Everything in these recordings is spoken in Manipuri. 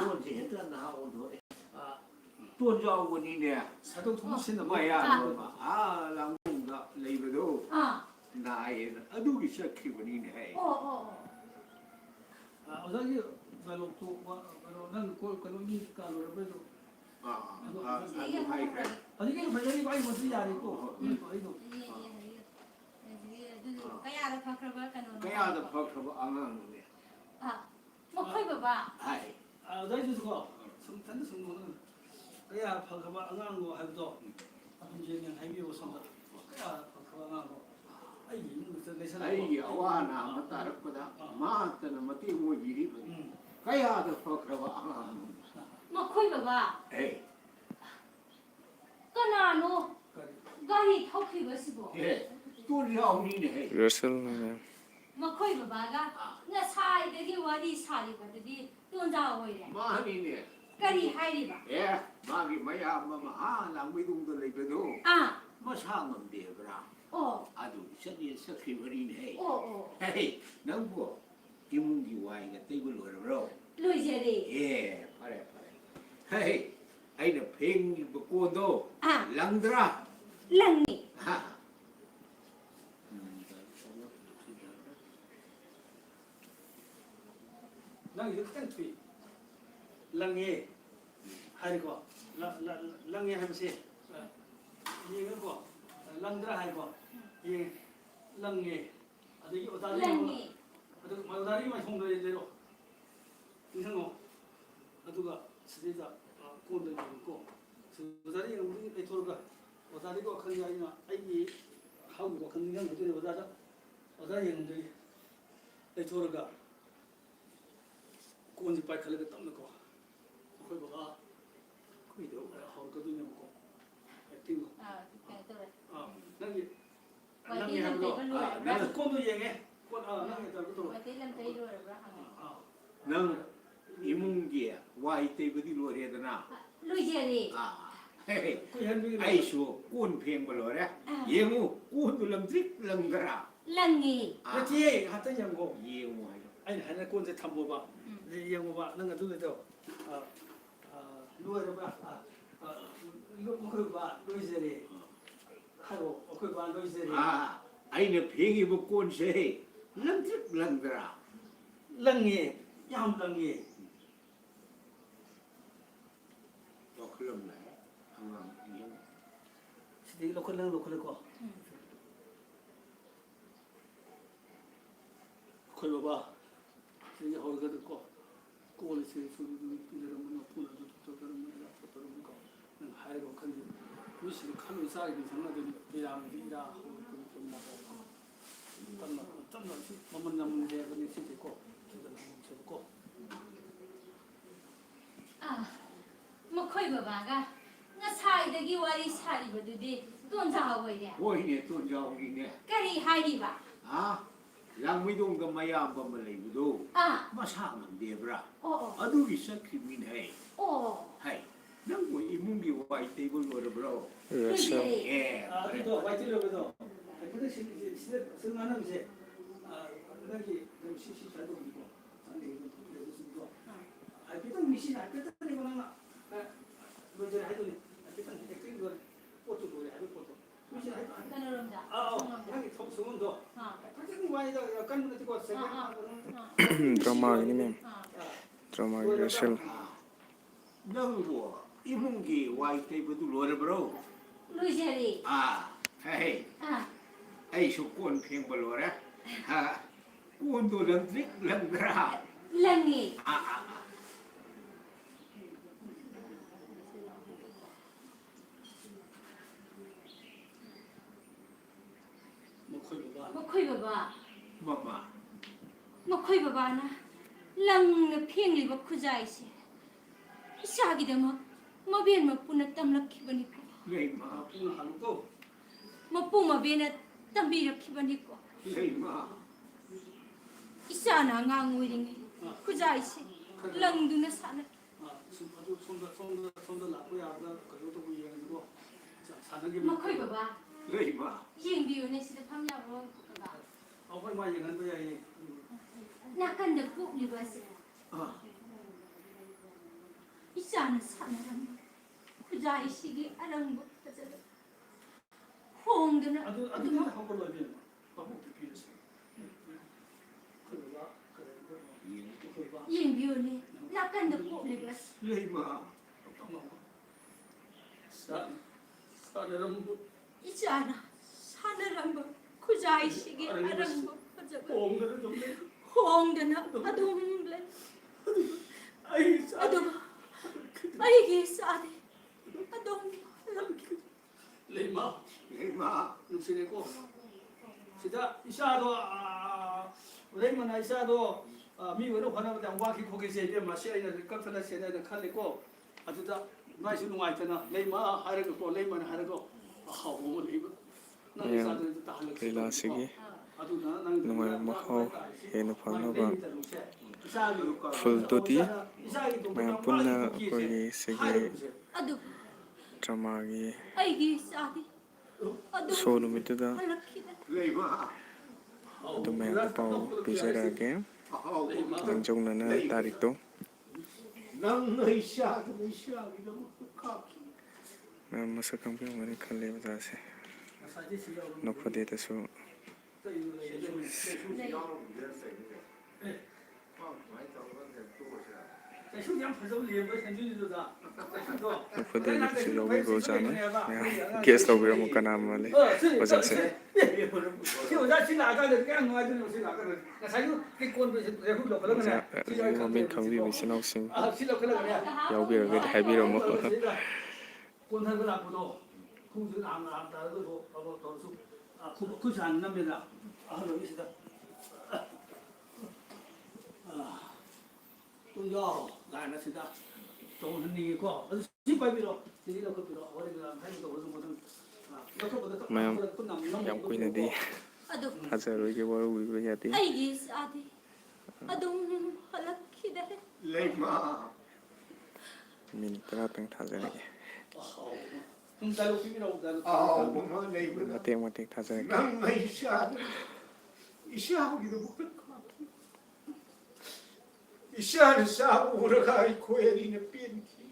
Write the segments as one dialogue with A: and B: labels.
A: 이건 제대로 나오고 또 저거니네
B: 사도 통신은
A: 뭐야 아 랑공가 레이버도 나의 아두기 시작해버리네
B: 어저기 발록도 난 그런 까로라도
A: 아주 하이브리드
B: 어저기 발록이 많이 못 쓰냐니 또
C: Kaya pakraba kanon.
A: 그야도 버커버 안하는데
C: Makoy baba.
A: 아이
B: 어저기 그거 성탄 성공은 그야 파가봐 안간거 하고도 문제는 해비고 선다 그야 파가봐 안간거 아이 무슨 내셔나
A: 아이 아와나 맞다르거다 마한테는 맞티 뭐 일이 그야도 버커버 안하는
C: Makoy baba.
A: 에이
C: Kanano. Gari thokhi basibo.
A: 예 또 나오니네
D: Russell
C: Makoy baba ga nga sai dagi wadi sari badadi tonja hoire.
A: 마하니네
C: Kari hairi ba.
A: 예 마기 마야 마마 랑미동도 레이버도 마상은 되더라 아주 세게 석히버리네 헤이 너무 이문기 와이가 떼불 걸어로
C: Loijeri.
A: 예 파래 헤이 아이는 팽이 먹고도 랑드라
C: Langni.
B: 랑 이렇게 땡투이 랑에 하이고 랑에 하면서 이거 랑드라 하이고 이 랑에 아주 오다리
C: Langni.
B: 아주 오다리만 홍도에대로 이상어 아두가 스리자 꼰대 있고 오다리 우리 에토르가 오다리고 큰게 아니라 아이 하고 큰 게 그들이 오다자 오다리는 에토르가 꼰지 빨리 칼레가 땀는 거 거기 봐
A: 그이도
B: 하거든요 뭐 액팅 나기
C: Wadi
B: 나기
C: lam
B: 하고
C: tay ba lo.
B: 나도 꼰도 얘기해 꼰 나기 또
C: Wadi lam tay lo ra hang.
A: 능 이문기 와이 떼버디 로레드나
C: Loijeri.
A: 헤이
B: 그 현빈이
A: 아이쇼 꼰 팽벌로래 예무 꼰도 랑드릭 랑드라
C: Langi.
B: 그렇지 하던 연고
A: 예무
B: 아니 하나 꼰지 탐보 봐 연고 봐 너가 누구도 누가 봐 이거 그거 봐 로이제리 하고 그거 봐 로이제리
A: 아이는 팽이 먹고 온세 랑드릭 랑드라
B: 랑이 양 랑이
A: 또 흘렀네 항상
B: 시대 로컬 거 그거 봐 이제 거기가 듣고 꼬리 세 소리 들으면 뭐 보나도 또 그런 거 하이로 큰 무슨 칼로 싸게 장난들이 이라 하고 좀 나고 땀나 뭐만 남는 데 그런 시 있고 저도 저고
C: Makoy baba ga nga sai dagi wadi sari badadi tonja hoire.
A: 보이네 또 저기네
C: Kari hairi ba.
A: 랑미동가 마야amba 말레이도 마상은 되브라 아두기 석히미네 하이 랑고 이문기 와이 떼불 걸어버려
D: Russell
A: 예
B: 아도 와이트로도 근데 시대 승하는 이제 여기 좀 시시 잘 보이고 아니 이거 무슨 거 비단 미신 비단 이거는 먼저 해도 비단 핵적인 거 포토 뭐래 하고 포토 미신 해도
C: Kanorom da.
B: 여기 성문도 핵적인 거 아니다 약간 문에 찍고
D: drama ini mem drama Russell
A: 랑고 이문기 와이 떼불도 걸어버려
C: Loijeri.
A: 헤이 아이쇼 꼰 팽벌로래 꼰도 랑드릭 랑드라
C: Langi. Makoy baba.
A: 마마
C: Makoy baba na. Lang na phengli ba khujai se. Isagi de ma ben ma puna tamlak khibani ko.
A: 레이마
B: 하고
C: Ma pu ma ben tambi rak khibani ko.
A: 레이마
C: Isa na nga nguiring. Khujai se. Lang du na sana.
B: 아주 손도 나쁘게 하다 그것도 부위하고 사는 게
C: Makoy baba.
A: 레이마
C: Yeng biu ne sida phamya ro ka.
B: 어머니 많이 하는 거야 이
C: Na kan da pu ni ba se. 이샤는 사나람 그자이시기 아랑부 하자라 홍드나
B: 아주 한 걸로 하면 방법도 필요했어. 그러가 그래.
C: 잉비오니 나간다 꼬리가스
A: 레이마
B: 사내람
C: 이자나 사나람부 그자이시기 아랑부 하자라
B: 옹들은 좀
C: 홍드나 아동블레
B: 아이
C: 아동 아이게 사데 아동
B: 레마
A: 레이마
B: 눈치내고 진짜 이샤도 레이먼 이샤도 미워로 화나면 와기 고개 제비 마시아이나 깜짝나 세나는 칼리고 아주다 나이스 누아이잖아 레이마 하르고 레이먼 하르고 하고 레이마 나 이샤도 다 할래
D: 릴라시기
B: 아주나 난
D: 누마이 마호 헤나 파나바 풀도디 mayam punna koi segi
C: 아두
D: dramagi
C: 아이게 사데 아동
D: show numituda
C: 할락히다
A: 레이마
D: adu mayam pau pizarage
A: 아우
D: angjongna tarik to
A: 난 이샤도 이샤기도 카키
D: mayam masakang pi mari khalle bajase nokpade ta su nokpade ni su yogi go jana mayam guest to bira mo kana male bajase moment khangbi mi sinau sing yaubiraga haibiramo
B: 꼰한걸 앞으로 공주는 안 따라도 더수 그지 않는답니다. 여기 있다. 또요 나나시다. 또는 이거 집밥이로 이거 그비로 어디가 한도 무슨
D: mayam yam kuina di
C: 아두
D: hazaru ge waru wi yati
C: 아이게 사데 아동 할락히다
A: 레이마
D: min tara tang thajarage
B: 달로 비밀하고 달로
A: 아우 뭐 레이마
D: matek thajarage
A: 난 이샤기도 못 카키 이샤는 사고라가 코에리는 빈키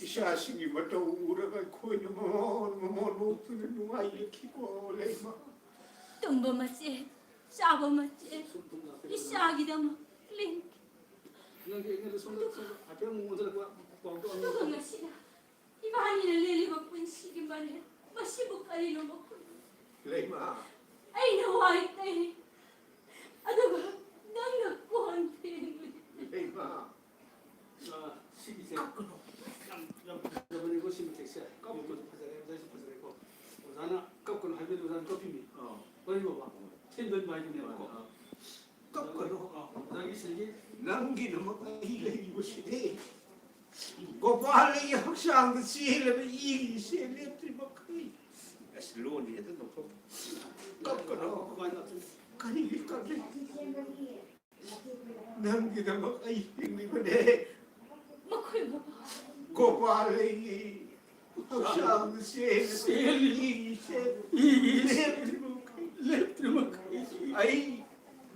A: 이샤싱이 뭐또 우라가 코에는 뭐 높은 누가 이키고 레이마
C: 뚱보 마치 싸보 마치 이샤기다 뭐 링
B: 이게 손도 앞에 문제를 광도
C: 누가 마시다 이바니는 릴리고 뿐시기 말해 마시고 깔리는 거
A: 레이마
C: 아이나 와이때 아두가 너가 꼰대
A: 레이마
B: 12세 여러분이고 12세 까먹고 파자고 오사나 깎고는 할배도 오사는 커피미 어디 봐봐 텐들 많이 내고 깎고로 나기 실기
A: 남기는 뭐 이래고 시대 고발이 학상도 시를 이 시를 뭐 거의 슬로우니에도 놓고 깎고로
B: 그만 놔둬
A: 가리 가리 남기는 뭐 이래고
C: 먹을 거 봐.
A: 고발이 학상도 시를 이 시를 아이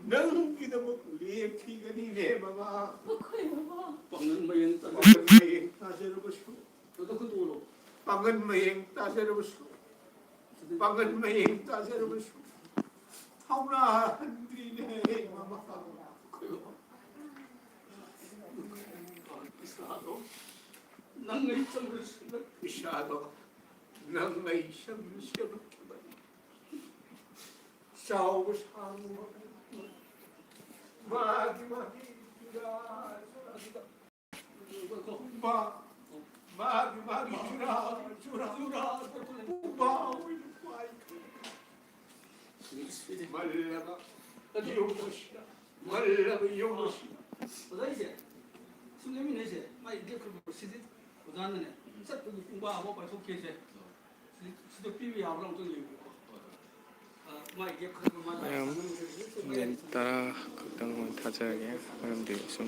A: 남기는 뭐 레피가니 내 마마
C: 먹을 거 봐.
B: 먹는 모양 따라
A: 방은 매행 따져보시오
B: 너도 그 도로
A: 방은 매행 따져보시오 방은 매행 따져보시오 하우나 한디네 마마
B: 있어도 낭의 점을 쓰는
A: 이샤도 남의 샴시로 싸우고 사는 마기 주라 말라가 요것이다 말라가 요것이다
B: 보다 이제 수님이 내세 막 이게 그 시대 보다는 싹도 공부하고 봐 속해세 시도 비비하고 좀 얘기고 막 이게 그만
D: min tara khutang thajarage mayam de sum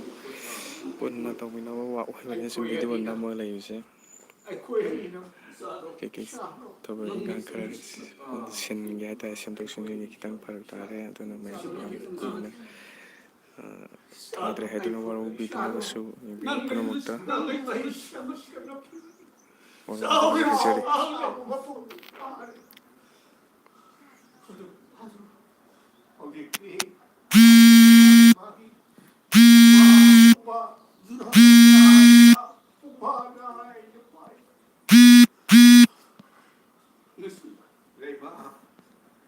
D: punna tawina wa oibane sum video namma layuse
A: 아이코에리는
D: keke toba gang khara sin ya ta sem tok sun ni kitang parak tare aduna mai kuina ꯊꯥꯗ꯭ꯔꯦ ꯍꯥꯏꯗꯨꯅ ꯋꯥꯔꯧꯕꯤꯗꯨꯅꯒꯁꯨ ꯌꯦꯡꯕꯤꯕ ꯄꯨꯝꯅꯃꯛꯇ ꯋꯥꯔꯧꯕꯤꯕ ꯍꯥꯏꯖꯔꯤ
A: ꯍꯧꯖꯤꯛꯇꯤ